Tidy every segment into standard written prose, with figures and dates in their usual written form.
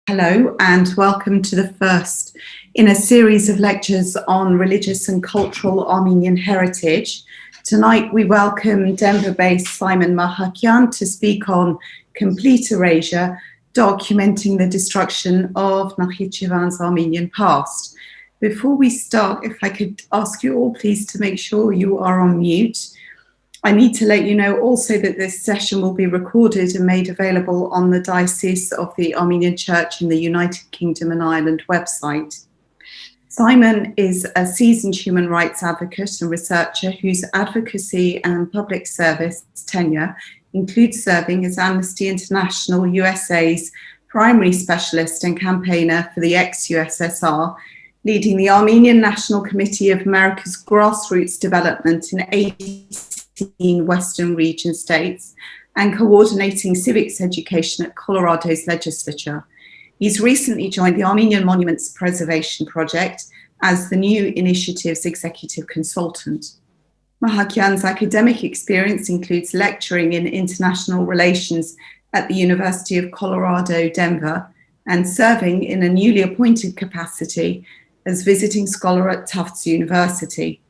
Hello and welcome to the first in a series of lectures on religious and cultural Armenian heritage. Tonight we welcome Denver-based Simon Maghakyan to speak on Complete Erasure, documenting the destruction of Nakhichevan's Armenian past. Before we start, if I could ask you all please to make sure you are on mute. I need to let you know also that this session will be recorded and made available on the Diocese of the Armenian Church in the United Kingdom and Ireland website. Simon is a seasoned human rights advocate and researcher whose advocacy and public service tenure includes serving as Amnesty International USA's primary specialist and campaigner for the ex-USSR, leading the Armenian National Committee of America's grassroots development in 18 Western region states and coordinating civics education at Colorado's legislature. He's recently joined the Armenian Monuments Preservation Project as the new initiative's executive consultant. Maghakyan's academic experience includes lecturing in international relations at the University of Colorado, Denver, and serving in a newly appointed capacity as visiting scholar at Tufts University.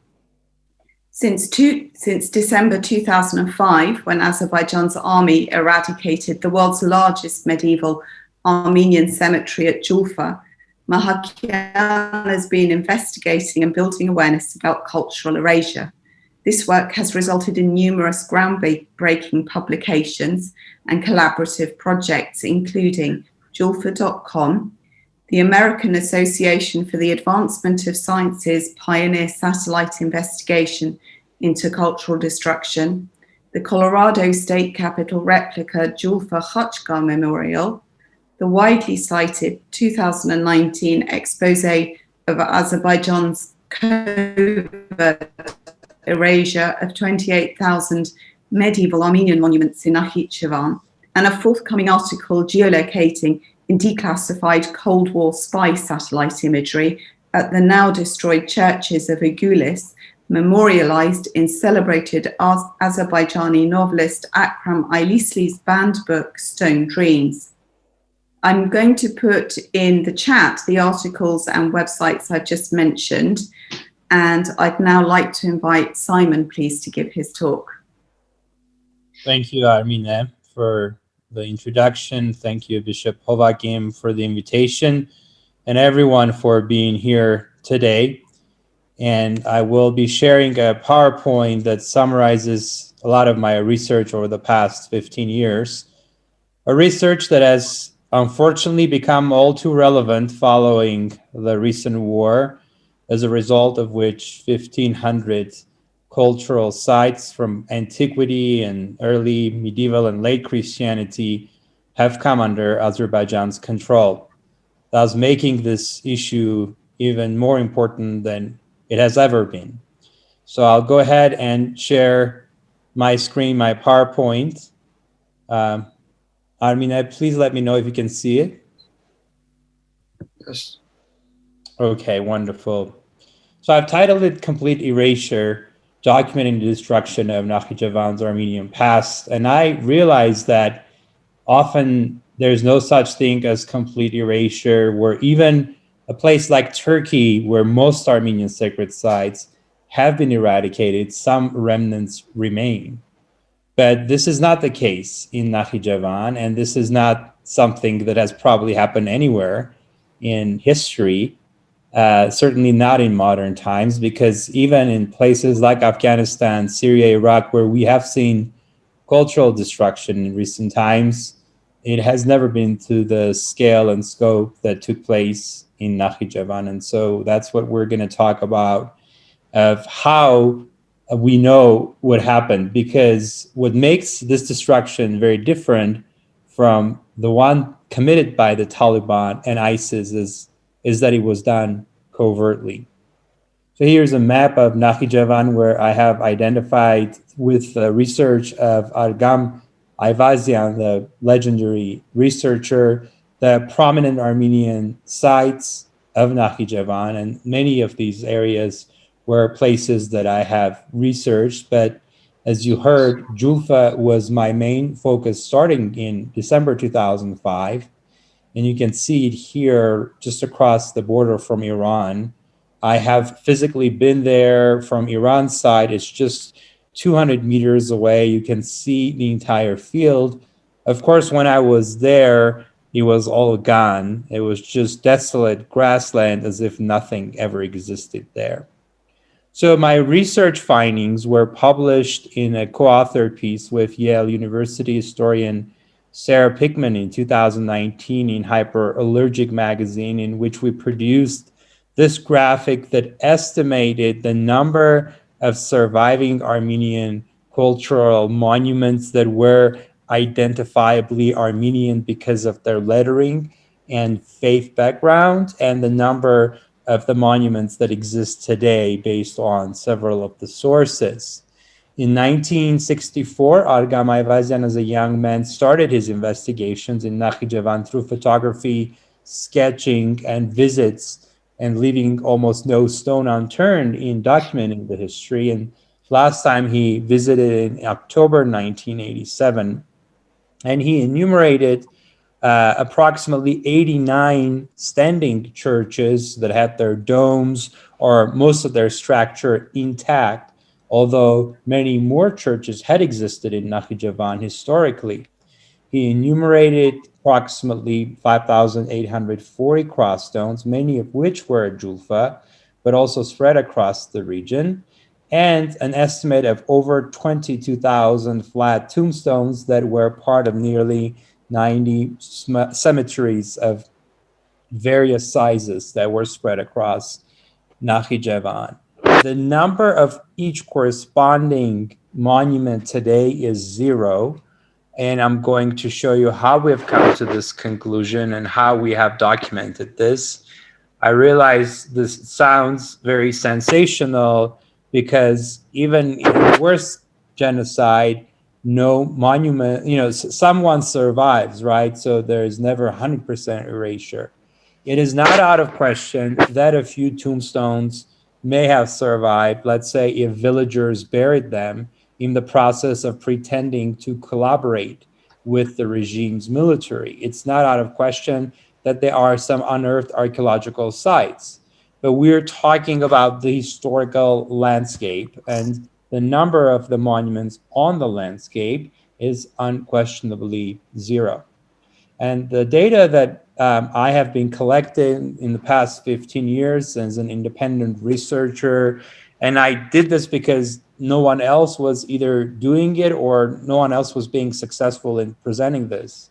Since December 2005, when Azerbaijan's army eradicated the world's largest medieval Armenian cemetery at Julfa, Maghakyan has been investigating and building awareness about cultural erasure. This work has resulted in numerous groundbreaking publications and collaborative projects, including julfa.com, the American Association for the Advancement of Science's Pioneer Satellite Investigation into Cultural Destruction, the Colorado State Capitol replica Julfa Khachgar Memorial, the widely cited 2019 expose of Azerbaijan's covert erasure of 28,000 medieval Armenian monuments in Nakhichevan, and a forthcoming article geolocating in declassified Cold War spy satellite imagery at the now destroyed churches of Agulis, memorialized in celebrated Azerbaijani novelist Akram Aylisli's banned book, Stone Dreams. I'm going to put in the chat the articles and websites I've just mentioned, and I'd now like to invite Simon, please, to give his talk. Thank you, Armina, for the introduction. Thank you, Bishop Hovakim, for the invitation, and everyone for being here today. And I will be sharing a PowerPoint that summarizes a lot of my research over the past 15 years, a research that has unfortunately become all too relevant following the recent war, as a result of which 1,500 cultural sites from antiquity and early medieval and late Christianity have come under Azerbaijan's control, thus making this issue even more important than it has ever been. So I'll go ahead and share my screen, my PowerPoint. Armina, please let me know if you can see it. Yes. Okay, wonderful. So I've titled it Complete Erasure, Documenting the Destruction of Nakhichevan's Armenian Past. And I realized that often there's no such thing as complete erasure, where even a place like Turkey, where most Armenian sacred sites have been eradicated, some remnants remain. But this is not the case in Nakhichevan, and this is not something that has probably happened anywhere in history. Certainly not in modern times, because even in places like Afghanistan, Syria, Iraq, where we have seen cultural destruction in recent times, it has never been to the scale and scope that took place in Nakhichevan. And so that's what we're going to talk about, of how we know what happened, because what makes this destruction very different from the one committed by the Taliban and ISIS is that it was done covertly. So here's a map of Nakhichevan, where I have identified with the research of Argam Ayvazian, the legendary researcher, the prominent Armenian sites of Nakhichevan, and many of these areas were places that I have researched. But as you heard, Julfa was my main focus starting in December 2005. And you can see it here just across the border from Iran. I have physically been there from Iran's side. It's just 200 meters away. You can see the entire field. Of course, when I was there, it was all gone. It was just desolate grassland as if nothing ever existed there. So my research findings were published in a co-authored piece with Yale University historian Sarah Pickman in 2019 in Hyperallergic magazine, in which we produced this graphic that estimated the number of surviving Armenian cultural monuments that were identifiably Armenian because of their lettering and faith background, and the number of the monuments that exist today based on several of the sources. In 1964, Argam Ayvazyan, as a young man, started his investigations in Nakhichevan through photography, sketching, and visits, and leaving almost no stone unturned in documenting the history. And last time he visited in October 1987, and he enumerated approximately 89 standing churches that had their domes or most of their structure intact, although many more churches had existed in Nakhichevan historically. He enumerated approximately 5,840 cross stones, many of which were at Julfa, but also spread across the region, and an estimate of over 22,000 flat tombstones that were part of nearly 90 cemeteries of various sizes that were spread across Nakhichevan. The number of each corresponding monument today is 0. And I'm going to show you how we have come to this conclusion and how we have documented this. I realize this sounds very sensational because even in the worst genocide, no monument, someone survives, right? So there is never 100% erasure. It is not out of question that a few tombstones may have survived, let's say if villagers buried them in the process of pretending to collaborate with the regime's military. It's not out of question that there are some unearthed archaeological sites. But we're talking about the historical landscape, and the number of the monuments on the landscape is unquestionably 0. And the data that I have been collecting in the past 15 years as an independent researcher, and I did this because no one else was either doing it or no one else was being successful in presenting this.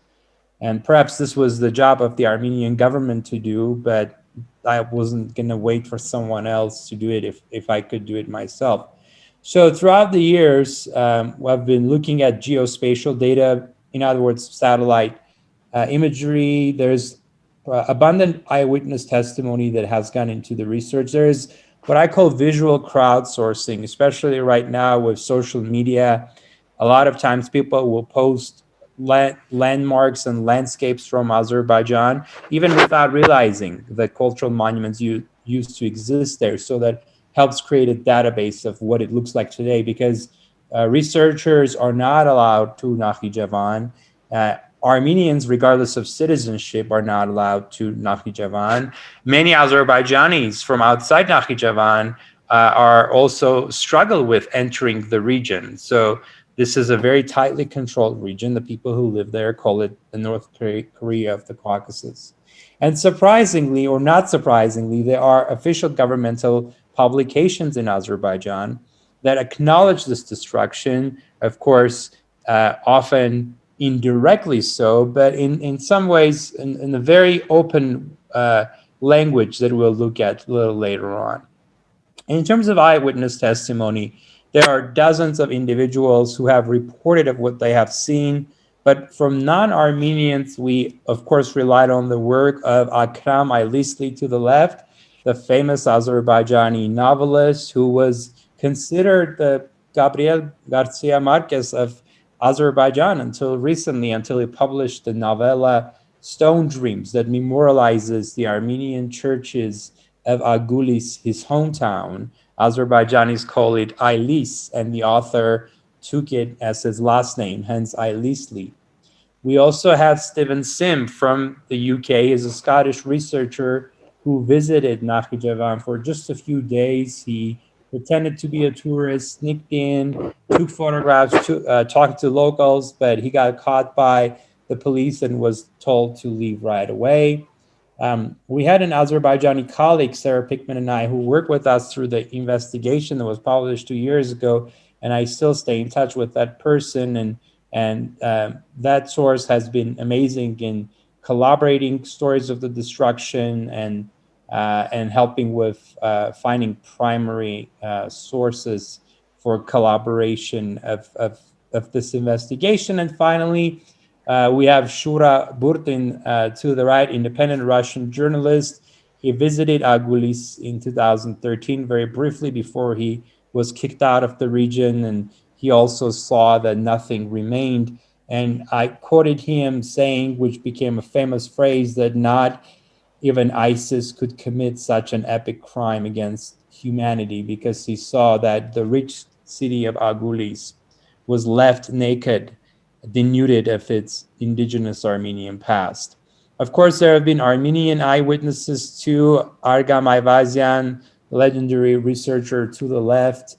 And perhaps this was the job of the Armenian government to do, but I wasn't going to wait for someone else to do it if I could do it myself. So throughout the years, I've been looking at geospatial data, in other words, satellite imagery. There's abundant eyewitness testimony that has gone into the research. There is what I call visual crowdsourcing, especially right now with social media. A lot of times people will post landmarks and landscapes from Azerbaijan, even without realizing the cultural monuments used to exist there. So that helps create a database of what it looks like today, because researchers are not allowed to Nakhichevan. Armenians, regardless of citizenship, are not allowed to Nakhichevan. Many Azerbaijanis from outside Nakhichevan are also struggle with entering the region. So this is a very tightly controlled region. The people who live there call it the North Korea of the Caucasus. And surprisingly, or not surprisingly, there are official governmental publications in Azerbaijan that acknowledge this destruction, of course, often indirectly so, but in some ways in a very open language that we'll look at a little later on. In terms of eyewitness testimony, there are dozens of individuals who have reported of what they have seen, but from non-Armenians, we of course relied on the work of Akram Aylisli to the left, the famous Azerbaijani novelist who was considered the Gabriel Garcia Marquez of Azerbaijan until recently, until he published the novella Stone Dreams that memorializes the Armenian churches of Agulis, his hometown. Azerbaijanis call it Aylis, and the author took it as his last name, hence Aylisli. We also had Stephen Sim from the UK. He's a Scottish researcher who visited Nakhichevan for just a few days. He pretended to be a tourist, sneaked in, took photographs, talked to locals, but he got caught by the police and was told to leave right away. We had an Azerbaijani colleague, Sarah Pickman and I, who worked with us through the investigation that was published 2 years ago, and I still stay in touch with that person. And that source has been amazing in collaborating stories of the destruction and helping with finding primary sources for collaboration of this investigation. And finally, we have Shura Burtin to the right, independent Russian journalist. He visited Agulis in 2013 very briefly before he was kicked out of the region, and he also saw that nothing remained. And I quoted him saying, which became a famous phrase, that not even ISIS could commit such an epic crime against humanity, because he saw that the rich city of Agulis was left naked, denuded of its indigenous Armenian past. Of course, there have been Armenian eyewitnesses too. Argam Ayvazyan, legendary researcher to the left,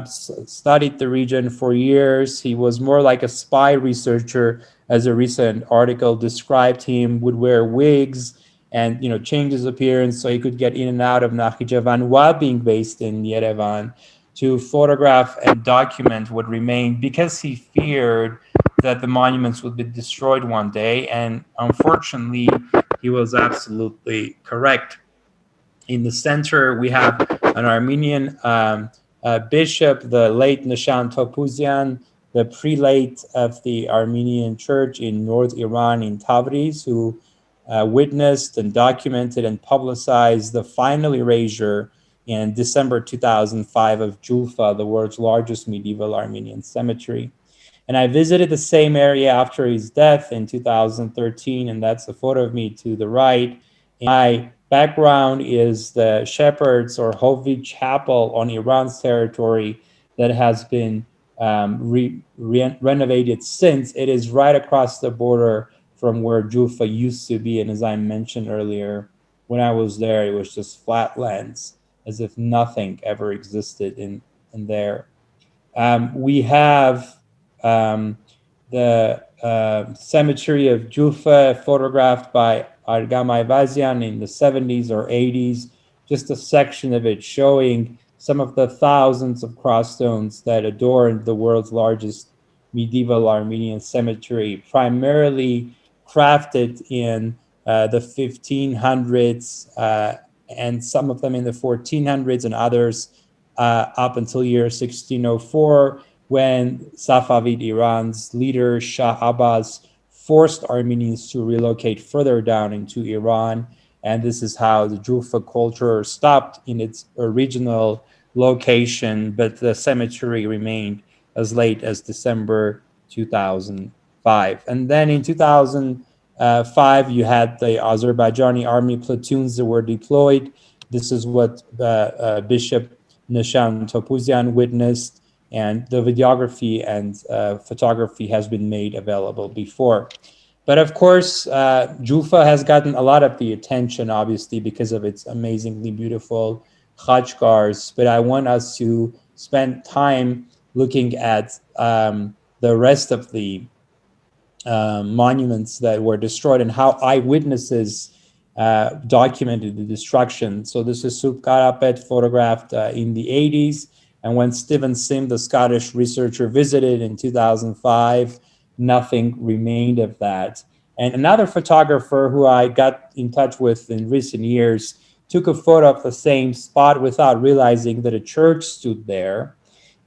studied the region for years. He was more like a spy researcher, as a recent article described him, would wear wigs and change his appearance so he could get in and out of Nakhichevan while being based in Yerevan to photograph and document what remained, because he feared that the monuments would be destroyed one day. And unfortunately, he was absolutely correct. In the center, we have an Armenian bishop, the late Nishan Topuzyan, the prelate of the Armenian church in North Iran, in Tabriz, who witnessed and documented and publicized the final erasure in December 2005 of Julfa, the world's largest medieval Armenian cemetery. And I visited the same area after his death in 2013, and that's a photo of me to the right. My background is the Shepherds or Hovi Chapel on Iran's territory that has been renovated since. It is right across the border from where Julfa used to be. And as I mentioned earlier, when I was there, it was just flatlands, as if nothing ever existed in there. We have the cemetery of Jufa, photographed by Argam Ayvazyan in the 70s or 80s, just a section of it showing some of the thousands of crossstones that adorn the world's largest medieval Armenian cemetery, primarily crafted in the 1500s, and some of them in the 1400s, and others up until year 1604, when Safavid Iran's leader Shah Abbas forced Armenians to relocate further down into Iran. And this is how the Jufa culture stopped in its original location, but the cemetery remained as late as December 2005. And then in 2005, you had the Azerbaijani army platoons that were deployed. This is what Bishop Nishan Topuzyan witnessed, and the videography and photography has been made available before. But of course, Jufa has gotten a lot of the attention, obviously, because of its amazingly beautiful khachkars. But I want us to spend time looking at the rest of the monuments that were destroyed and how eyewitnesses documented the destruction. So this is Supkarapet, photographed in the 80s. And when Stephen Sim, the Scottish researcher, visited in 2005, nothing remained of that. And another photographer who I got in touch with in recent years took a photo of the same spot without realizing that a church stood there.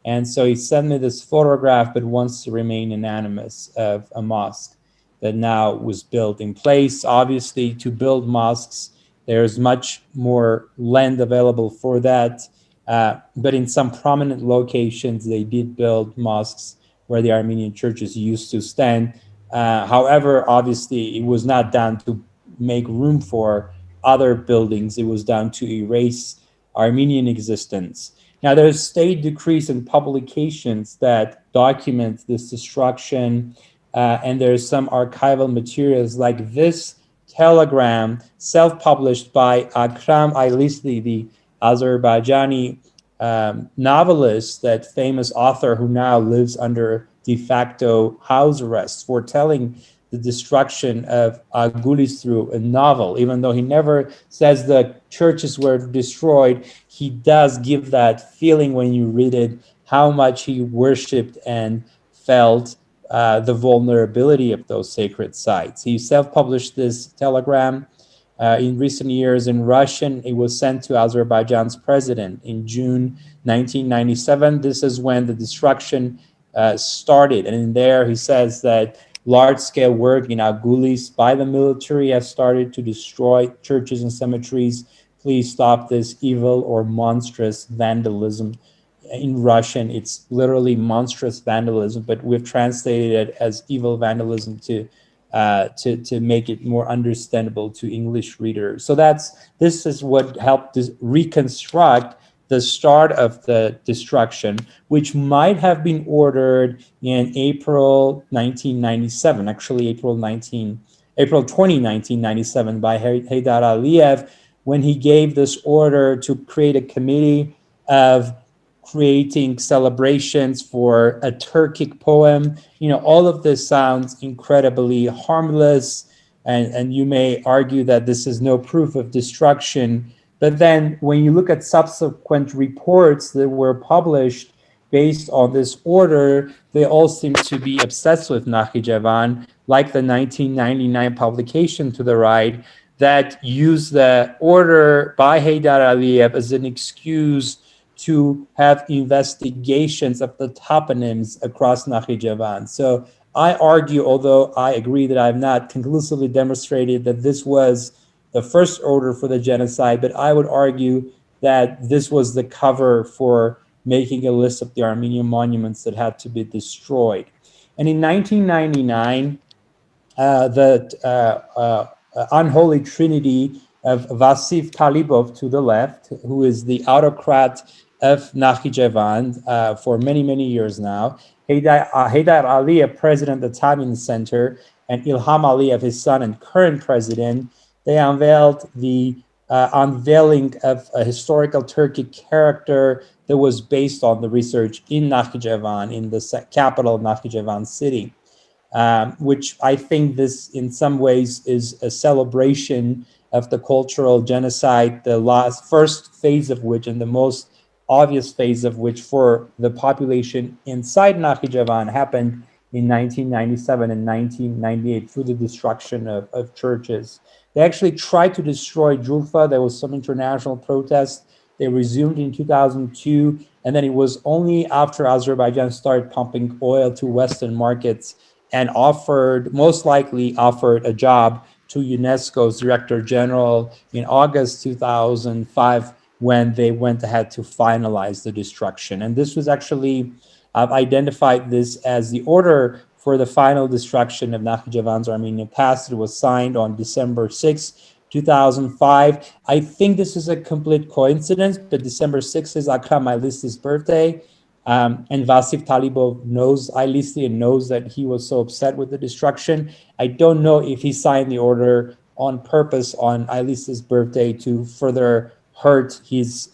And so he sent me this photograph, but wants to remain anonymous, of a mosque that now was built in place. Obviously, to build mosques, there's much more land available for that. But in some prominent locations, they did build mosques where the Armenian churches used to stand. However, obviously, it was not done to make room for other buildings. It was done to erase Armenian existence. Now, there's state decrees and publications that document this destruction. and there's some archival materials like this telegram, self-published by Akram Aylisli, the Azerbaijani novelist, that famous author who now lives under de facto house arrest, foretelling the destruction of Agulis through a novel. Even though he never says the churches were destroyed, he does give that feeling when you read it, how much he worshipped and felt the vulnerability of those sacred sites. He self-published this telegram in recent years in Russian. It was sent to Azerbaijan's president in June 1997. This is when the destruction started. And in there, he says that large-scale work in Agulis by the military has started to destroy churches and cemeteries. Please stop this evil or monstrous vandalism. In Russian, it's literally monstrous vandalism, but we've translated it as evil vandalism to make it more understandable to English readers. So this is what helped reconstruct the start of the destruction, which might have been ordered in April 1997, actually April 20, 1997, by Heydar Aliyev, when he gave this order to create a committee of creating celebrations for a Turkic poem. All of this sounds incredibly harmless, and you may argue that this is no proof of destruction. But then when you look at subsequent reports that were published based on this order, they all seem to be obsessed with Nakhichevan, like the 1999 publication to the right that used the order by Heydar Aliyev as an excuse to have investigations of the toponyms across Nakhichevan. So I argue, although I agree that I have not conclusively demonstrated that this was the first order for the genocide, but I would argue that this was the cover for making a list of the Armenian monuments that had to be destroyed. And in 1999, the unholy trinity of Vasif Talibov to the left, who is the autocrat of Nakhichevan for many, many years now, Heydar Aliyev, president at the time in the center, and Ilham Aliyev, his son and current president, they unveiled the unveiling of a historical Turkic character that was based on the research in Nakhichevan, in the capital of Nakhichevan city, which I think this in some ways is a celebration of the cultural genocide, the first phase of which and the most obvious phase of which for the population inside Nakhichevan happened in 1997 and 1998 through the destruction of churches. They actually tried to destroy Julfa. There was some international protest. They resumed in 2002. And then it was only after Azerbaijan started pumping oil to Western markets and most likely offered a job to UNESCO's Director General in August 2005, when they went ahead to finalize the destruction. And this was actually, I've identified this as the order for the final destruction of Nakhichevan's Armenian past. It was signed on December 6, 2005. I think this is a complete coincidence, but December 6th is Akram Aylisli's birthday. And Vasif Talibov knows Aylisli and knows that he was so upset with the destruction. I don't know if he signed the order on purpose on Aylisli's birthday to further hurt his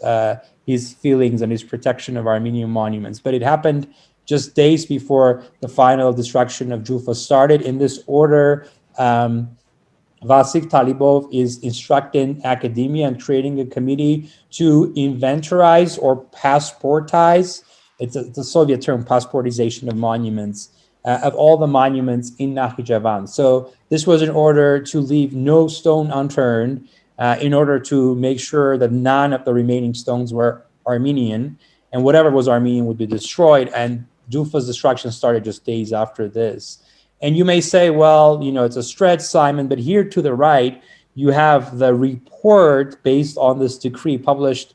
feelings and his protection of Armenian monuments. But it happened just days before the final destruction of Julfa started. In this order, Vasif Talibov is instructing academia and creating a committee to inventorize or passportize. It's a Soviet term, passportization of monuments, of all the monuments in Nakhichevan. So this was in order to leave no stone unturned, in order to make sure that none of the remaining stones were Armenian, and whatever was Armenian would be destroyed. And Julfa's destruction started just days after this. And you may say, well, it's a stretch, Simon, but here to the right, you have the report based on this decree published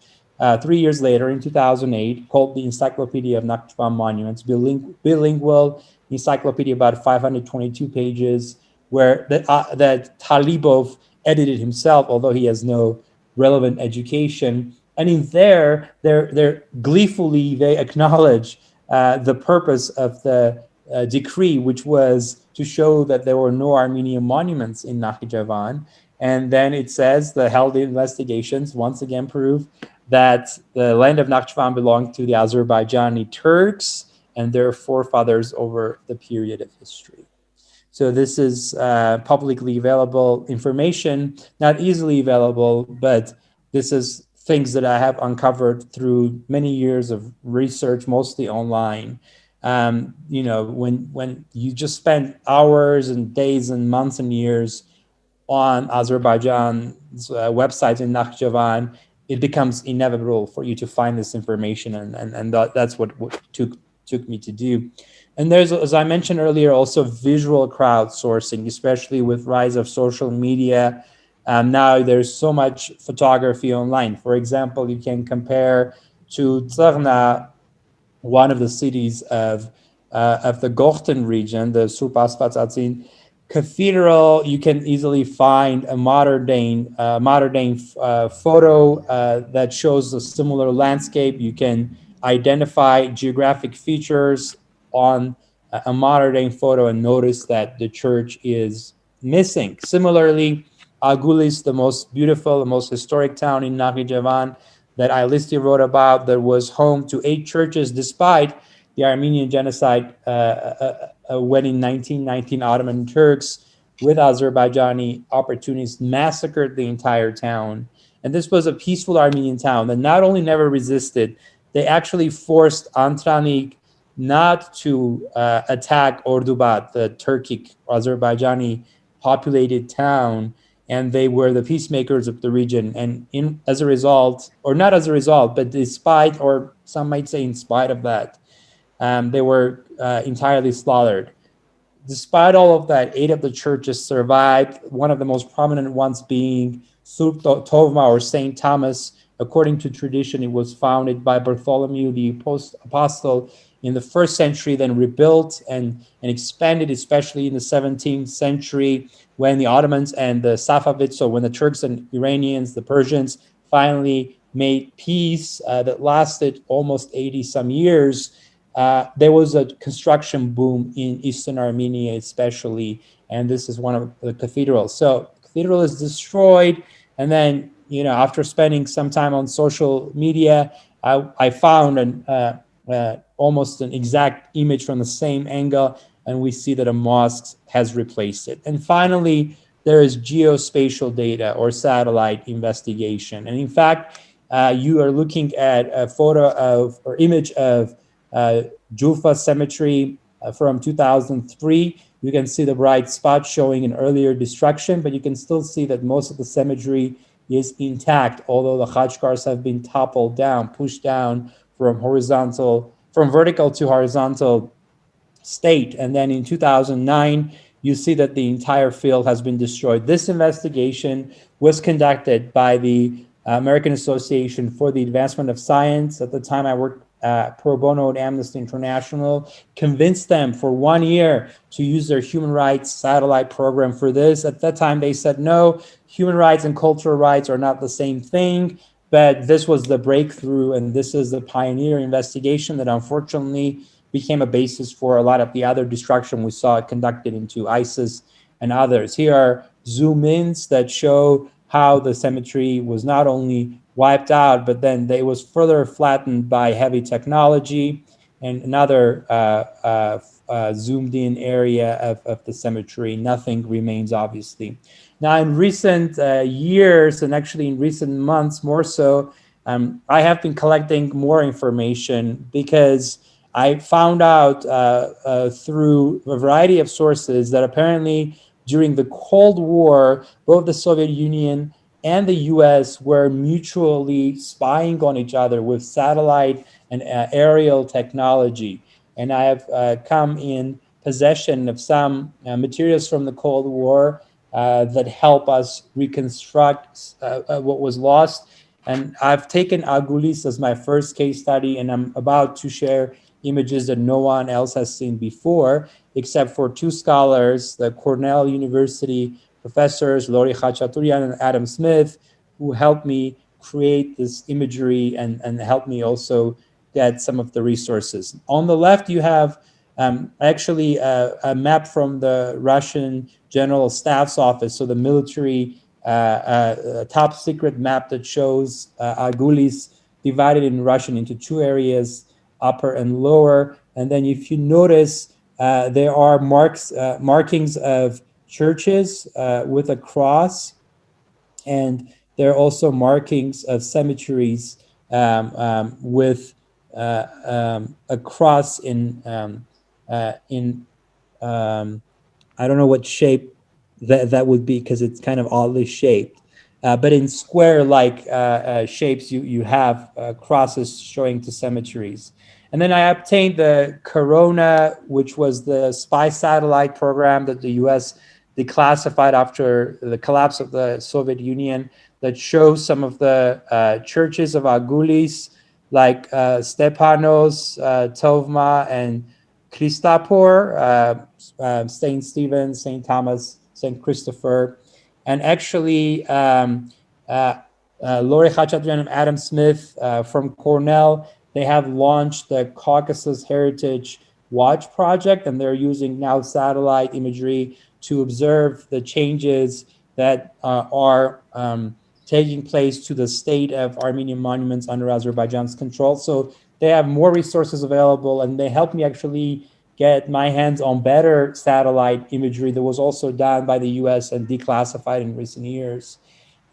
3 years later in 2008, called the Encyclopedia of Nakhichevan Monuments, bilingual encyclopedia, about 522 pages, where that Talibov edited himself, although he has no relevant education. And in there, they're gleefully, they acknowledge the purpose of the decree, which was to show that there were no Armenian monuments in Nakhichevan. And then it says the held investigations once again prove that the land of Nakhichevan belonged to the Azerbaijani Turks and their forefathers over the period of history. So this is publicly available information, not easily available, but this is things that I have uncovered through many years of research, mostly online. You know, when you just spend hours and days and months and years on Azerbaijan's website in Nakhichevan, it becomes inevitable for you to find this information, and that's what took me to do. And there's, as I mentioned earlier, also visual crowdsourcing, especially with rise of social media. Now there's so much photography online. For example, you can compare to Tsarna, one of the cities of the Gochten region, the Surpaspatsatin cathedral. You can easily find a modern day photo that shows a similar landscape. You can identify geographic features on a modern day photo and notice that the church is missing. Similarly, Agulis, the most beautiful, the most historic town in Nakhichevan that Ilisti wrote about, that was home to 8 churches despite the Armenian genocide when in 1919 Ottoman Turks with Azerbaijani opportunists massacred the entire town. And this was a peaceful Armenian town that not only never resisted, they actually forced Antranik not to attack Ordubad, the Turkic Azerbaijani populated town, and they were the peacemakers of the region. And as a result, or not as a result, but despite, or some might say in spite of that, they were entirely slaughtered. Despite all of that, 8 of the churches survived, one of the most prominent ones being Surp Tovma, or St. Thomas. According to tradition, it was founded by Bartholomew the Apostle in the 1st century, then rebuilt and expanded, especially in the 17th century when the Ottomans and the Safavids, so when the Turks and Iranians, the Persians, finally made peace that lasted almost 80 some years. There was a construction boom in Eastern Armenia, especially, and this is one of the cathedrals. So the cathedral is destroyed, and then, you know, after spending some time on social media, I found almost an exact image from the same angle, and we see that a mosque has replaced it. And finally, there is geospatial data or satellite investigation. And in fact, you are looking at a photo of or image of Jufa Cemetery from 2003. You can see the bright spot showing an earlier destruction, but you can still see that most of the cemetery is intact, although the khachkars have been toppled down, pushed down from vertical to horizontal state. And then in 2009, you see that the entire field has been destroyed. This investigation was conducted by the American Association for the Advancement of Science. At the time, I worked pro bono at Amnesty International, convinced them for 1 year to use their human rights satellite program for this. At that time, they said, no, human rights and cultural rights are not the same thing. But this was the breakthrough, and this is the pioneer investigation that unfortunately became a basis for a lot of the other destruction we saw conducted into ISIS and others. Here are zoom-ins that show how the cemetery was not only wiped out, but then it was further flattened by heavy technology. And another zoomed in area of the cemetery, nothing remains, obviously. Now, in recent years, and actually in recent months more so, I have been collecting more information because I found out through a variety of sources that apparently during the Cold War, both the Soviet Union and the US were mutually spying on each other with satellite and aerial technology. And I have come in possession of some materials from the Cold War that help us reconstruct what was lost. And I've taken Agulis as my first case study, and I'm about to share images that no one else has seen before, except for 2 scholars, the Cornell University professors, Lori Khachaturian and Adam Smith, who helped me create this imagery and helped me also get some of the resources. On the left, you have actually a map from the Russian General Staff's office, so the military top secret map that shows Argulis divided in Russian into two areas, upper and lower. And then if you notice, there are markings of churches with a cross, and there are also markings of cemeteries with a cross in I don't know what shape that would be, because it's kind of oddly shaped. But in square-like shapes, you have crosses showing to cemeteries. And then I obtained the Corona, which was the spy satellite program that the U.S. declassified after the collapse of the Soviet Union, that shows some of the churches of Argulis, like Stepanos, Tovma, and Christapor, St. Stephen, St. Thomas, St. Christopher. And actually, Lori Khachaturian and Adam Smith from Cornell, they have launched the Caucasus Heritage Watch Project, and they're using now satellite imagery to observe the changes that are taking place to the state of Armenian monuments under Azerbaijan's control. So they have more resources available, and they helped me actually get my hands on better satellite imagery that was also done by the US and declassified in recent years.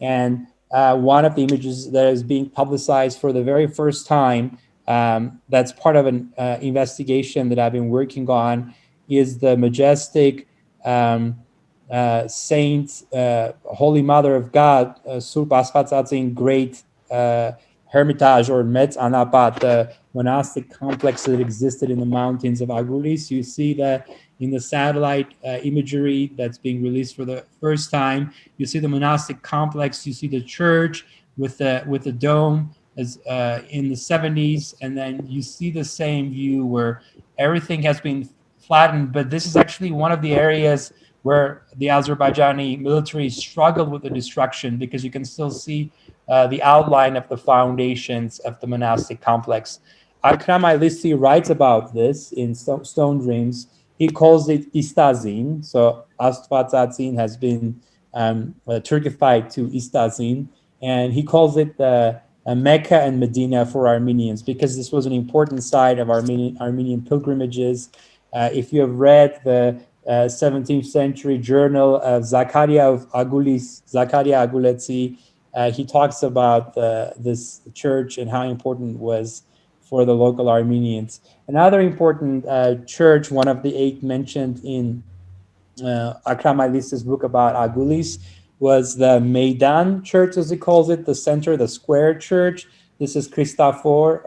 And one of the images that is being publicized for the very first time, that's part of an investigation that I've been working on, is the majestic Saint, Holy Mother of God, Surp Asfatzatzin Great Hermitage, or Metz Anapat, the monastic complex that existed in the mountains of Agulis. You see that in the satellite imagery that's being released for the first time. You see the monastic complex, you see the church with the dome as in the 70s, and then you see the same view where everything has been flattened, but this is actually one of the areas where the Azerbaijani military struggled with the destruction, because you can still see the outline of the foundations of the monastic complex. Akram Ailisi writes about this in Stone Dreams. He calls it Istazin. So Astvatzatzin has been Turkified to Istazin, and he calls it Mecca and Medina for Armenians, because this was an important site of Armenian pilgrimages. If you have read the 17th century journal of Zakaria of Agulis, Zakaria Aguletsi, he talks about this church and how important it was for the local Armenians. Another important church, one of the 8 mentioned in Akram Ailisi's book about Agulis, was the Meydan Church, as he calls it, the center, the square church. This is Christapor,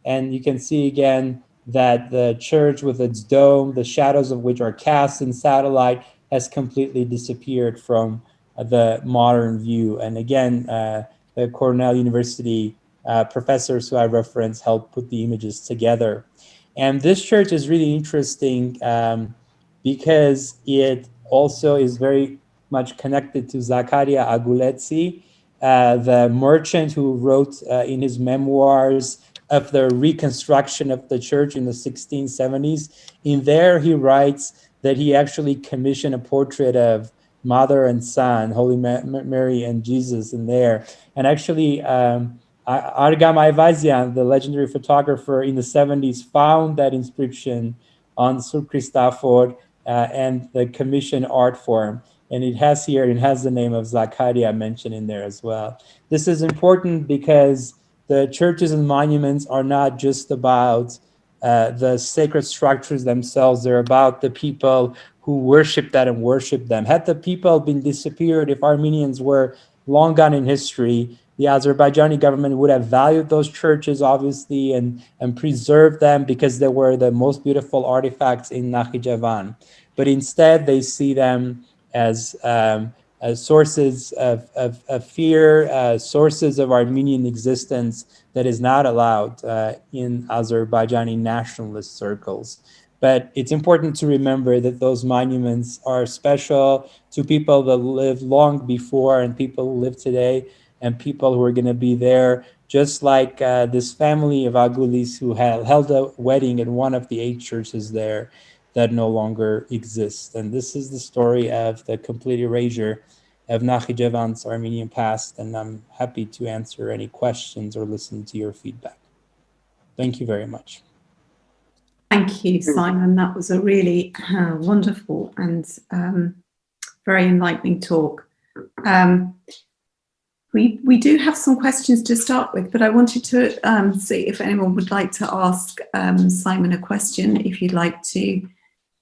and you can see again that the church with its dome, the shadows of which are cast in satellite, has completely disappeared from the modern view. And again, the Cornell University professors who I referenced helped put the images together. And this church is really interesting because it also is very much connected to Zakaria Aguletsi, the merchant who wrote in his memoirs of the reconstruction of the church in the 1670s. In there, he writes that he actually commissioned a portrait of Mother and Son, Holy Mary and Jesus in there. And actually, Argam Ayvazian, the legendary photographer in the 70s, found that inscription on Sur Christopher and the commission art form. And it has the name of Zakaria mentioned in there as well. This is important because the churches and monuments are not just about the sacred structures themselves. They're about the people who worship that and worship them. Had the people been disappeared, if Armenians were long gone in history, the Azerbaijani government would have valued those churches, obviously, and preserved them, because they were the most beautiful artifacts in Nakhichevan. But instead, they see them as sources of fear, sources of Armenian existence that is not allowed in Azerbaijani nationalist circles. But it's important to remember that those monuments are special to people that lived long before, and people who live today, and people who are going to be there just like this family of Agulis who held a wedding in one of the 8 churches there that no longer exist. And this is the story of the complete erasure of Nakhichevan's Armenian past, and I'm happy to answer any questions or listen to your feedback. Thank you very much. Thank you, Simon. That was a really wonderful and very enlightening talk. We do have some questions to start with, but I wanted to see if anyone would like to ask Simon a question. If you'd like to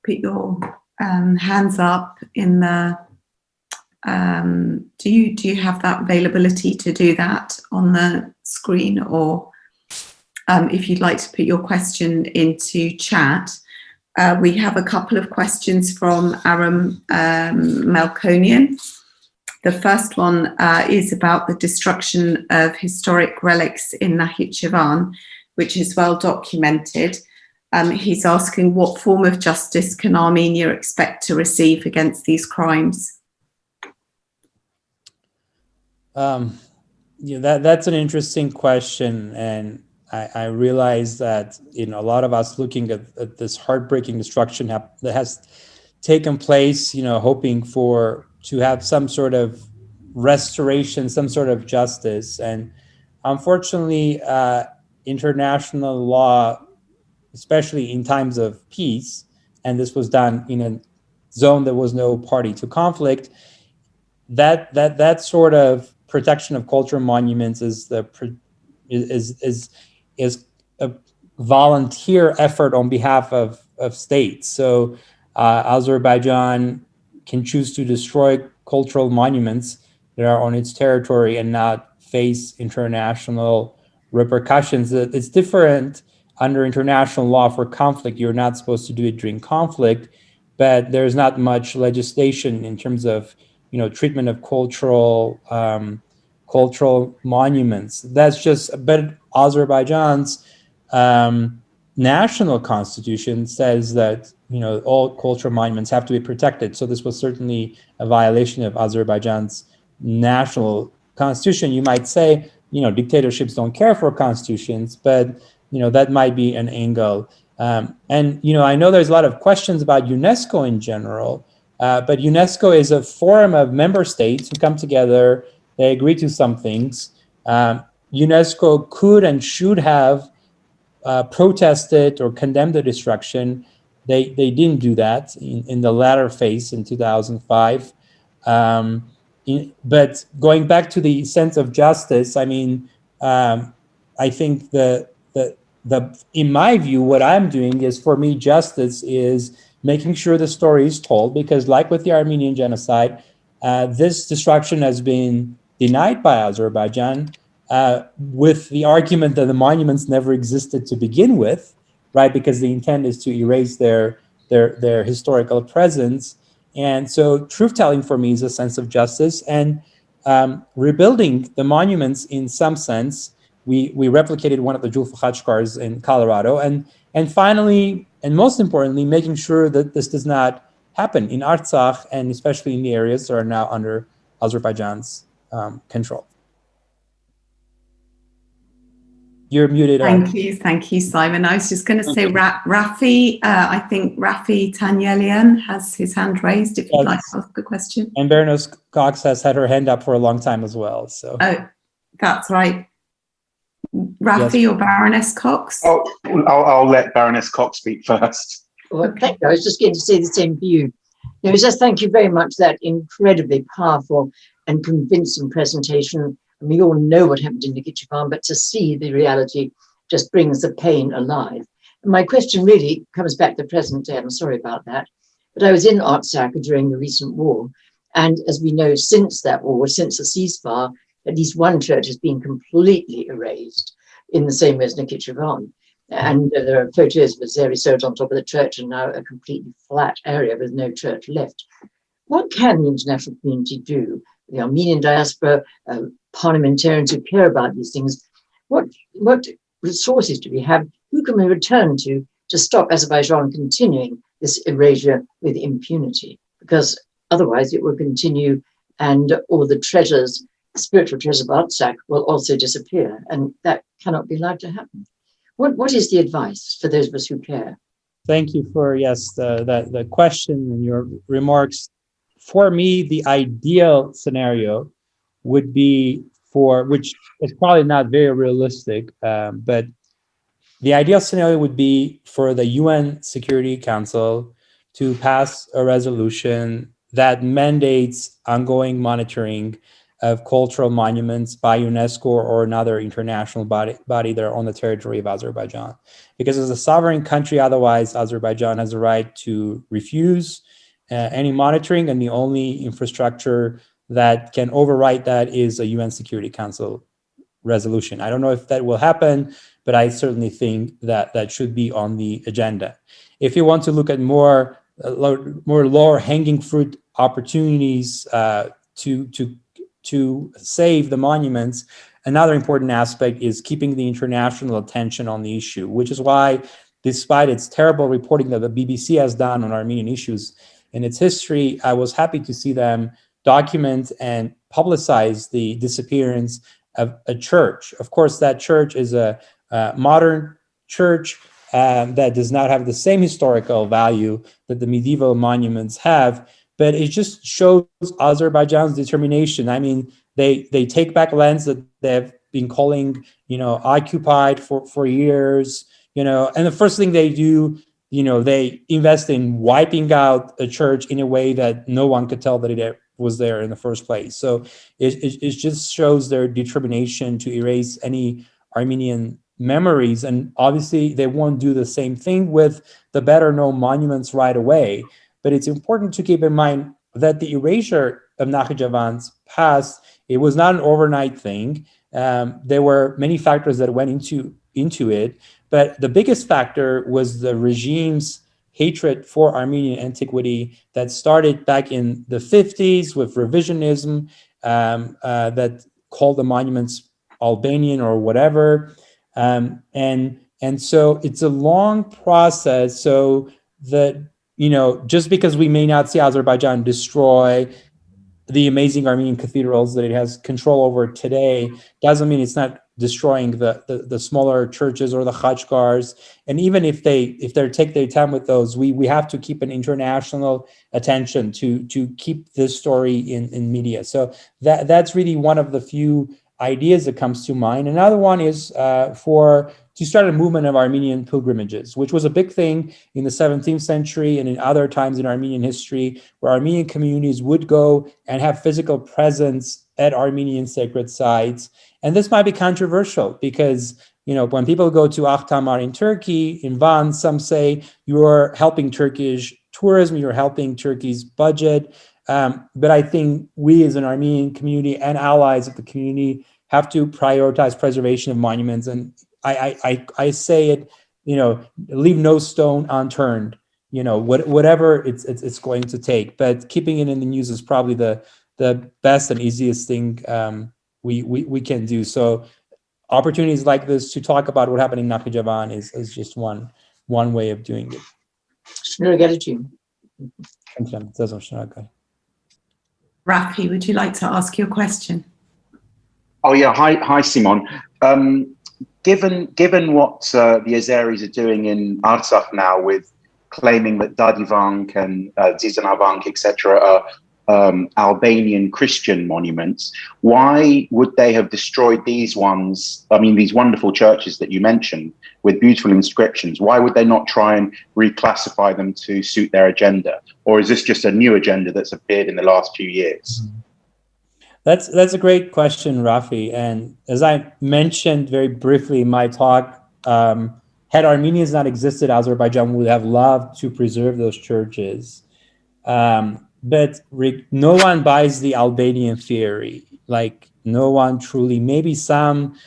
put your hands up in the, do you have that availability to do that on the screen, or if you'd like to put your question into chat. We have a couple of questions from Aram Melkonian. The first one is about the destruction of historic relics in Nakhichevan, which is well documented. He's asking, what form of justice can Armenia expect to receive against these crimes? Yeah, that's an interesting question, and I realize that a lot of us looking at this heartbreaking destruction that has taken place, hoping to have some sort of restoration, some sort of justice, and unfortunately, international law, especially in times of peace, and this was done in a zone that was no party to conflict, that sort of protection of cultural monuments is a volunteer effort on behalf of states. So Azerbaijan can choose to destroy cultural monuments that are on its territory and not face international repercussions. It's different under international law for conflict. You're not supposed to do it during conflict, but there's not much legislation in terms of treatment of cultural monuments. That's just, but Azerbaijan's national constitution says that all cultural monuments have to be protected. So this was certainly a violation of Azerbaijan's national constitution. You might say, dictatorships don't care for constitutions, but that might be an angle. And I know there's a lot of questions about UNESCO in general, but UNESCO is a forum of member states who come together. They agree to some things. UNESCO could and should have protested or condemned the destruction. They didn't do that in the latter phase in 2005. But going back to the sense of justice, I mean, I think in my view, what I'm doing is, for me, justice is making sure the story is told, because like with the Armenian genocide, this destruction has been denied by Azerbaijan with the argument that the monuments never existed to begin with, right? Because the intent is to erase their historical presence. And so truth-telling for me is a sense of justice, and rebuilding the monuments in some sense. We replicated one of the Julfa Khachkars in Colorado, and finally, and most importantly, making sure that this does not happen in Artsakh, and especially in the areas that are now under Azerbaijan's control. You're muted. Thank you, Simon. I was just going to say, Rafi, I think Rafi Tanyelian has his hand raised, if you'd like to ask a question. And Bernos Cox has had her hand up for a long time as well. So. Oh, that's right. Rafi, yes. Or Baroness Cox? Oh, I'll let Baroness Cox speak first. Well, thank you. I was just going to say the same for you. Just thank you very much for that incredibly powerful and convincing presentation. And we all know what happened in Nakhichevan, but to see the reality just brings the pain alive. And my question really comes back to the present day. I'm sorry about that. But I was in Artsakh during the recent war. And as we know, since that war, since the ceasefire, at least one church has been completely erased in the same way as Nakhichevan. And there are photos of a Zerisot on top of the church, and now a completely flat area with no church left. What can the international community do? The Armenian diaspora, parliamentarians who care about these things, what resources do we have? Who can we return to stop Azerbaijan continuing this erasure with impunity? Because otherwise it will continue, and all the treasures spiritual treasure of Artsakh will also disappear, and that cannot be allowed to happen. What is the advice for those of us who care? Thank you for, yes, the question and your remarks. For me, the ideal scenario would be for, which is probably not very realistic, but the ideal scenario would be for the UN Security Council to pass a resolution that mandates ongoing monitoring of cultural monuments by UNESCO or another international body that are on the territory of Azerbaijan. Because as a sovereign country, otherwise, Azerbaijan has the right to refuse any monitoring, and the only infrastructure that can override that is a UN Security Council resolution. I don't know if that will happen, but I certainly think that that should be on the agenda. If you want to look at more lower hanging fruit opportunities to save the monuments, another important aspect is keeping the international attention on the issue, which is why, despite its terrible reporting that the BBC has done on Armenian issues in its history, I was happy to see them document and publicize the disappearance of a church. Of course, that church is a modern church that does not have the same historical value that the medieval monuments have, but it just shows Azerbaijan's determination. I mean, they take back lands that they've been calling, occupied for years, and the first thing they do, they invest in wiping out a church in a way that no one could tell that it was there in the first place. So it just shows their determination to erase any Armenian memories. And obviously they won't do the same thing with the better known monuments right away. But it's important to keep in mind that the erasure of Nakhichevan's past, it was not an overnight thing. There were many factors that went into it, but the biggest factor was the regime's hatred for Armenian antiquity that started back in the 50s with revisionism that called the monuments Albanian or whatever. And so it's a long process. So that, just because we may not see Azerbaijan destroy the amazing Armenian cathedrals that it has control over today, doesn't mean it's not destroying the smaller churches or the khachkars. And even if they take their time with those, we have to keep an international attention to keep this story in media. So that's really one of the few ideas that comes to mind. Another one is to start a movement of Armenian pilgrimages, which was a big thing in the 17th century and in other times in Armenian history, where Armenian communities would go and have physical presence at Armenian sacred sites. And this might be controversial because, when people go to Akhtamar in Turkey, in Van, some say you're helping Turkish tourism, you're helping Turkey's budget. But I think we as an Armenian community and allies of the community have to prioritize preservation of monuments. And I say it, leave no stone unturned, whatever it's going to take. But keeping it in the news is probably the best and easiest thing we can do. So opportunities like this to talk about what happened in Nakhichevan is just one way of doing it. Rafi, would you like to ask your question? Oh yeah, hi Simon. Given what the Azeris are doing in Artsakh now, with claiming that Dadivank and Zizanavank, etc., are Albanian Christian monuments, why would they have destroyed these ones? I mean, these wonderful churches that you mentioned with beautiful inscriptions. Why would they not try and reclassify them to suit their agenda? Or is this just a new agenda that's appeared in the last few years? That's a great question, Rafi. And as I mentioned very briefly in my talk, had Armenians not existed, Azerbaijan would have loved to preserve those churches. But no one buys the Albanian theory. Like, no one truly, maybe some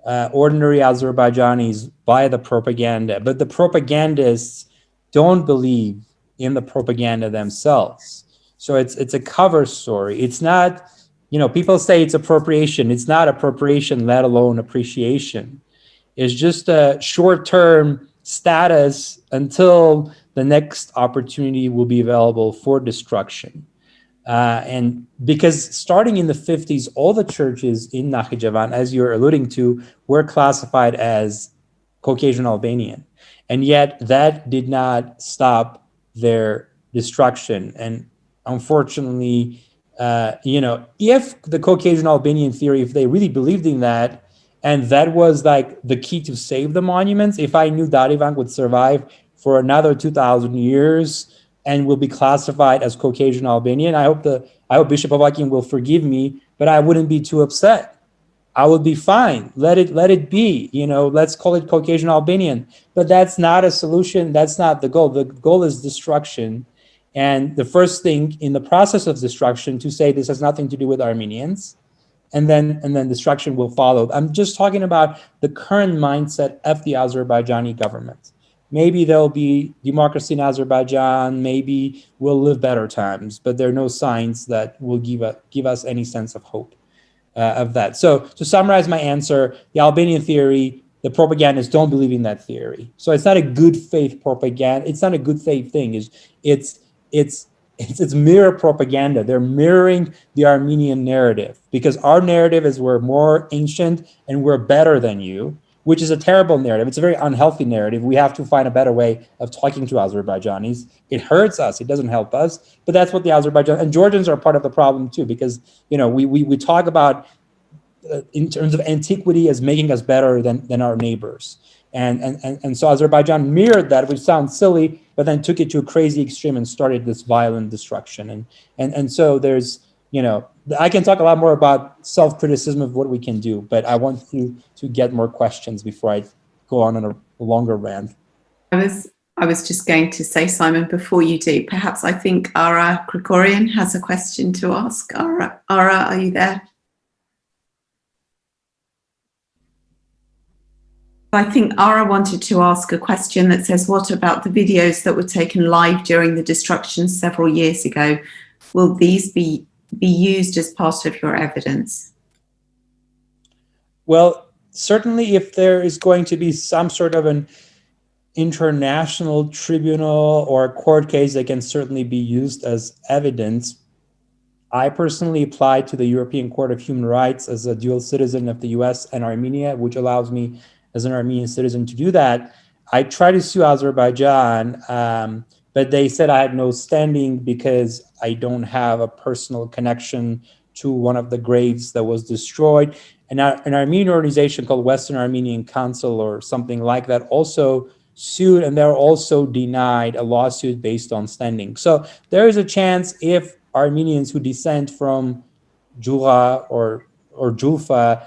ordinary Azerbaijanis buy the propaganda, but the propagandists don't believe in the propaganda themselves. So it's a cover story. It's not, people say it's appropriation. It's not appropriation, let alone appreciation. It's just a short-term status until the next opportunity will be available for destruction. And because starting in the 50s, all the churches in Nakhichevan, as you're alluding to, were classified as Caucasian Albanian. And yet that did not stop their destruction. And unfortunately, if the Caucasian Albanian theory, if they really believed in that, and that was like the key to save the monuments, if I knew Dadivank would survive for another 2,000 years and will be classified as Caucasian Albanian, I hope Bishop Hovakim will forgive me, but I wouldn't be too upset. I would be fine. Let it be. Let's call it Caucasian Albanian. But that's not a solution. That's not the goal. The goal is destruction. And the first thing in the process of destruction to say this has nothing to do with Armenians, and then destruction will follow. I'm just talking about the current mindset of the Azerbaijani government. Maybe there'll be democracy in Azerbaijan. Maybe we'll live better times. But there are no signs that will give us any sense of hope. Of that. So to summarize my answer, the Albanian theory, the propagandists don't believe in that theory. So it's not a good faith propaganda. It's not a good faith thing. It's mirror propaganda. They're mirroring the Armenian narrative because our narrative is we're more ancient and we're better than you, which is a terrible narrative. It's a very unhealthy narrative. We have to find a better way of talking to Azerbaijanis. It hurts us. It doesn't help us. But that's what the Azerbaijan and Georgians are part of the problem too, because we talk about in terms of antiquity as making us better than our neighbors. And so Azerbaijan mirrored that, which sounds silly, but then took it to a crazy extreme and started this violent destruction. And so there's, I can talk a lot more about self-criticism of what we can do, but I want you to get more questions before I go on a longer rant. I was just going to say, Simon, before you do, perhaps I think Ara Krikorian has a question to ask. Ara, are you there? I think Ara wanted to ask a question that says, what about the videos that were taken live during the destruction several years ago? Will these be used as part of your evidence? Well, certainly if there is going to be some sort of an international tribunal or a court case, they can certainly be used as evidence. I personally applied to the European Court of Human Rights as a dual citizen of the US and Armenia, which allows me as an Armenian citizen to do that. I tried to sue Azerbaijan, but they said I had no standing because I don't have a personal connection to one of the graves that was destroyed. And an Armenian organization called Western Armenian Council or something like that also sued, and they're also denied a lawsuit based on standing. So there is a chance if Armenians who descend from Jura or Julfa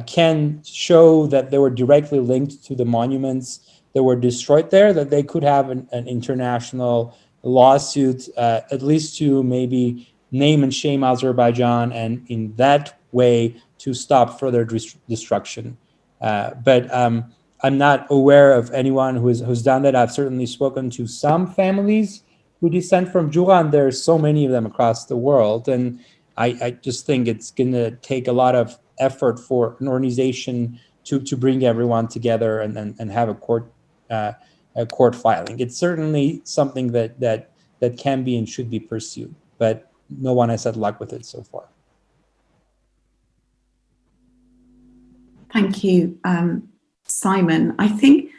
can show that they were directly linked to the monuments that were destroyed there, that they could have an international lawsuit, at least to maybe name and shame Azerbaijan, and in that way to stop further destruction. But I'm not aware of anyone who's done that. I've certainly spoken to some families who descend from Jura, and there's so many of them across the world. And I just think it's going to take a lot of effort for an organization to bring everyone together and have a court filing. It's certainly something that can be and should be pursued, but no one has had luck with it so far. Thank you, Simon. I think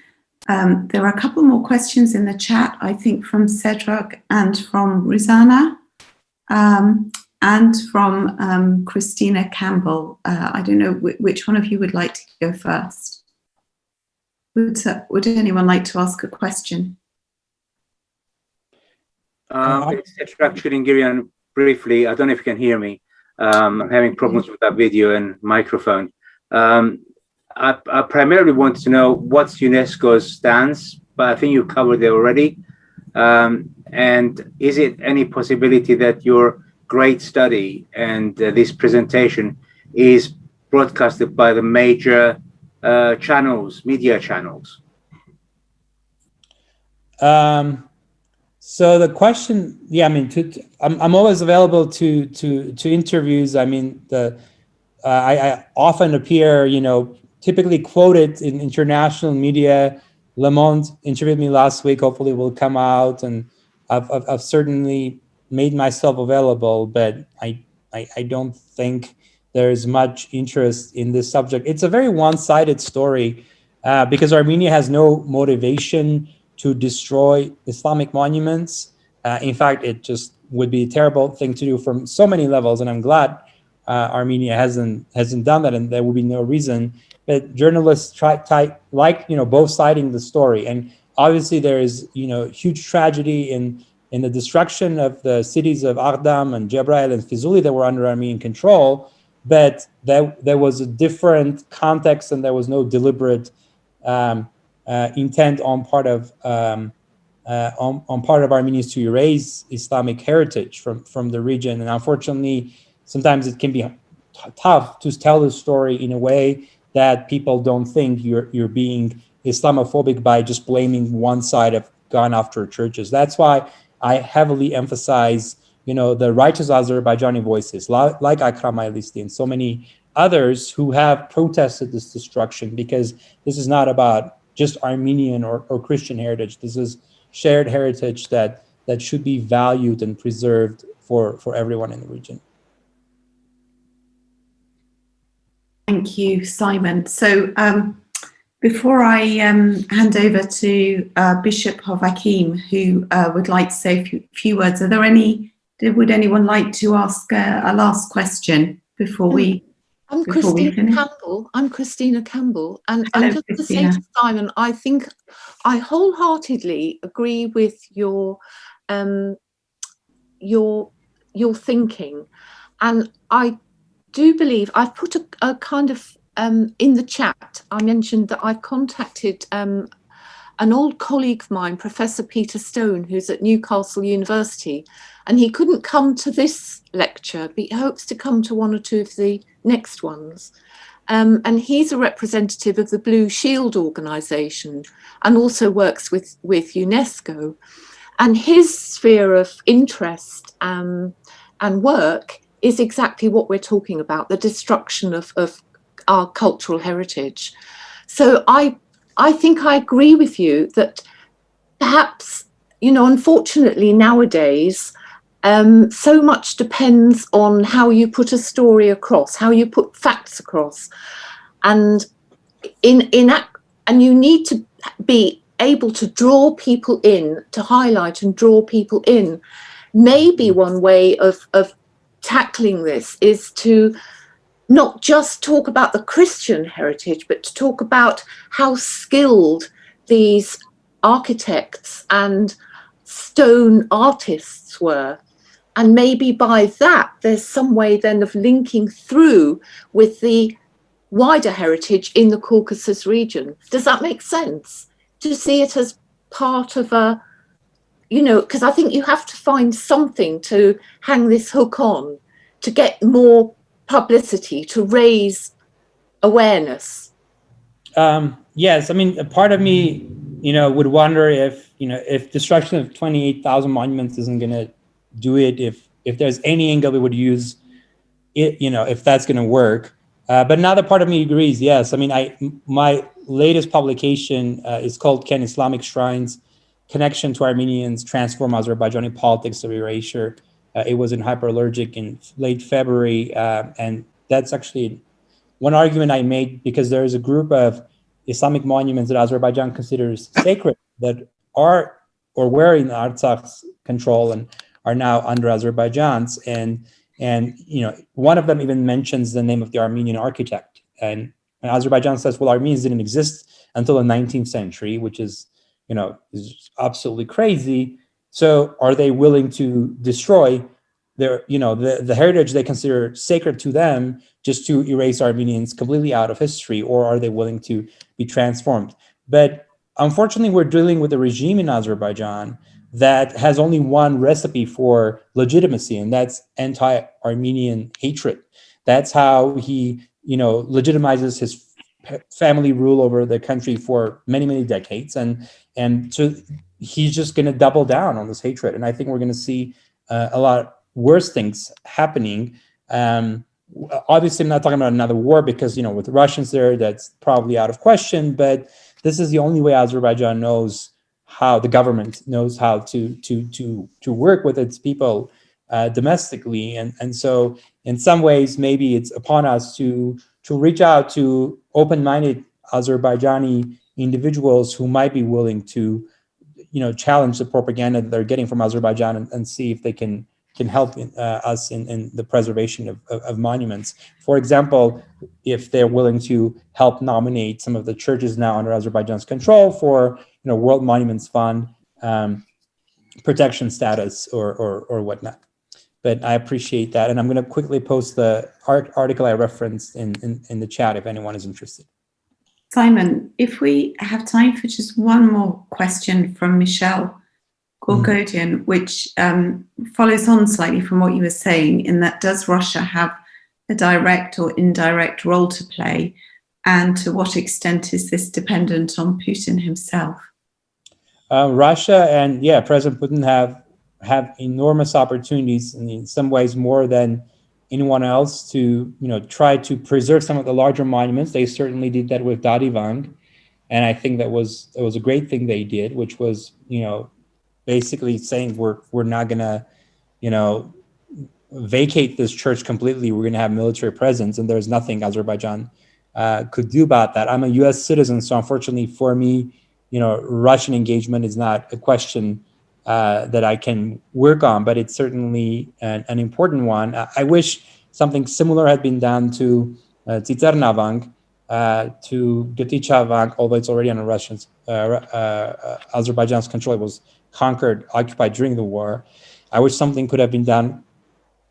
there are a couple more questions in the chat, I think from Cedric and from Rosanna. And from Christina Campbell. I don't know which one of you would like to go first. Would anyone like to ask a question? It's Chirangirian briefly. I don't know if you can hear me. I'm having problems with that video and microphone. I primarily want to know what's UNESCO's stance, but I think you covered it already. And is it any possibility that your great study and this presentation is broadcasted by the major media channels? So the question, yeah, I mean, I'm always available to interviews. I mean, I often appear, typically quoted in international media. Le Monde interviewed me last week. Hopefully, will come out, and I've certainly, made myself available, but I don't think there's much interest in this subject. It's a very one-sided story because Armenia has no motivation to destroy Islamic monuments. In fact, it just would be a terrible thing to do from so many levels, and I'm glad Armenia hasn't done that, and there will be no reason. But journalists like both siding the story, and obviously there is huge tragedy in the destruction of the cities of Aghdam and Jebrail and Fizuli that were under Armenian control, but there was a different context and there was no deliberate intent on part of Armenians to erase Islamic heritage from the region. And unfortunately, sometimes it can be tough to tell the story in a way that people don't think you're being Islamophobic by just blaming one side of gone after churches. That's why I heavily emphasize, the righteous Azerbaijani voices, like Akram Aylisti and so many others who have protested this destruction, because this is not about just Armenian or Christian heritage. This is shared heritage that should be valued and preserved for everyone in the region. Thank you, Simon. So before I hand over to Bishop Hovakim, who would like to say a few words, would anyone like to ask a last question before we I'm Christina Campbell, and Hello, just Christina. to say to Simon, I think I wholeheartedly agree with your thinking, and I do believe I've put a kind of in the chat. I mentioned that I've contacted an old colleague of mine, Professor Peter Stone, who's at Newcastle University, and he couldn't come to this lecture, but he hopes to come to one or two of the next ones. And he's a representative of the Blue Shield organisation and also works with UNESCO. And his sphere of interest and work is exactly what we're talking about, the destruction of our cultural heritage. So I think I agree with you that perhaps, unfortunately nowadays, so much depends on how you put a story across, how you put facts across, and you need to be able to draw people in, to highlight and draw people in. Maybe one way of tackling this is to not just talk about the Christian heritage, but to talk about how skilled these architects and stone artists were. And maybe by that, there's some way then of linking through with the wider heritage in the Caucasus region. Does that make sense? To see it as part of because I think you have to find something to hang this hook on, to get more publicity, to raise awareness. Yes, I mean, a part of me, would wonder if destruction of 28,000 monuments isn't going to do it, if there's any angle we would use it, if that's going to work. But another part of me agrees. Yes, I mean, my latest publication is called "Can Islamic Shrines Connection to Armenians Transform Azerbaijani Politics of Erasure?" It was in Hyperallergic in late February, and that's actually one argument I made, because there is a group of Islamic monuments that Azerbaijan considers sacred that are or were in Artsak's control and are now under Azerbaijan's, and one of them even mentions the name of the Armenian architect, and Azerbaijan says, well, Armenians didn't exist until the 19th century, which is is absolutely crazy. So are they willing to destroy their the heritage they consider sacred to them just to erase Armenians completely out of history, or are they willing to be transformed? But unfortunately, we're dealing with a regime in Azerbaijan that has only one recipe for legitimacy, and that's anti-Armenian hatred. That's how he, legitimizes his family rule over the country for many, many decades, and so he's just going to double down on this hatred. And I think we're going to see a lot worse things happening. Obviously, I'm not talking about another war, because with the Russians there, that's probably out of question. But this is the only way Azerbaijan knows how, the government knows how to work with its people domestically. And so in some ways, maybe it's upon us to reach out to open-minded Azerbaijani individuals who might be willing to, challenge the propaganda that they're getting from Azerbaijan and see if they can help us in the preservation of monuments. For example, if they're willing to help nominate some of the churches now under Azerbaijan's control for, World Monuments Fund protection status or whatnot. But I appreciate that, and I'm going to quickly post the article I referenced in the chat if anyone is interested. Simon, if we have time for just one more question from Michelle Gorgodian, which follows on slightly from what you were saying, in that does Russia have a direct or indirect role to play, and to what extent is this dependent on Putin himself? Russia and President Putin have enormous opportunities, and in some ways more than anyone else, to try to preserve some of the larger monuments. They certainly did that with Dadivang, and I think that was a great thing they did, which was basically saying we're not gonna vacate this church completely. We're gonna have military presence, and there's nothing Azerbaijan could do about that. I'm a U.S. citizen, so unfortunately for me, Russian engagement is not a question that I can work on, but it's certainly an important one. I wish something similar had been done to Tsitsernavang, to Nakhichevan, although it's already under Russians. Azerbaijan's control. It was conquered, occupied during the war. I wish something could have been done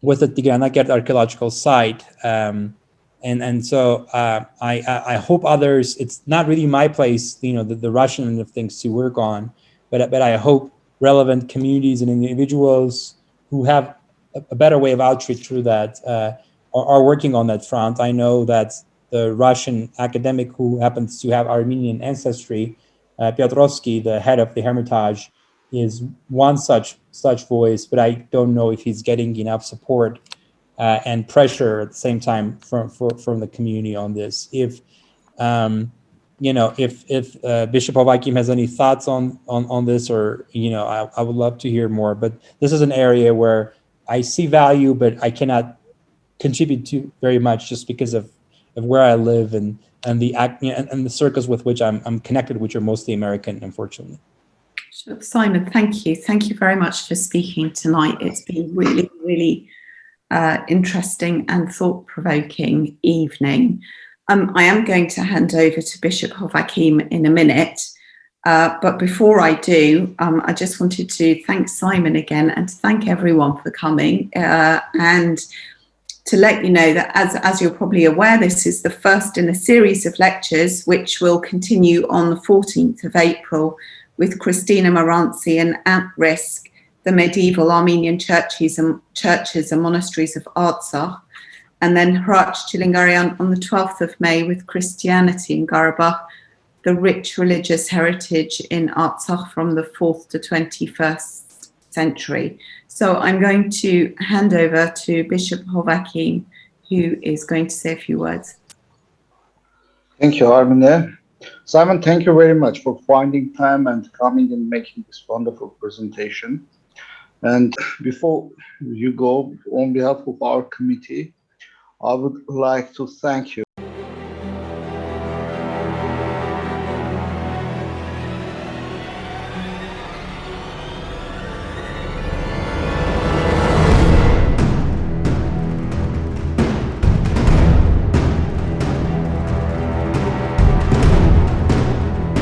with the Tigranakert archaeological site. And so I hope others, it's not really my place, the Russian end of things to work on, but I hope relevant communities and individuals who have a better way of outreach through that are working on that front. I know that the Russian academic who happens to have Armenian ancestry, Piotrowski, the head of the Hermitage, is one such voice, but I don't know if he's getting enough support and pressure at the same time from the community on this. If Bishop Hovakim has any thoughts on this, or I would love to hear more. But this is an area where I see value, but I cannot contribute to very much just because of where I live and the circles with which I'm connected, which are mostly American, unfortunately. Sure. Simon, thank you. Thank you very much for speaking tonight. It's been really, really interesting and thought-provoking evening. I am going to hand over to Bishop Hovakim in a minute, but before I do, I just wanted to thank Simon again and to thank everyone for coming, and to let you know that as you're probably aware, this is the first in a series of lectures which will continue on the 14th of April with Christina Moranci and At Risk, the medieval Armenian churches and monasteries of Artsakh, and then Hrach Chilingarian on the 12th of May with Christianity in Karabakh, the rich religious heritage in Artsakh from the 4th to 21st century. So I'm going to hand over to Bishop Hovakim, who is going to say a few words. Thank you, Armine. Simon, thank you very much for finding time and coming and making this wonderful presentation. And before you go, on behalf of our committee, I would like to thank you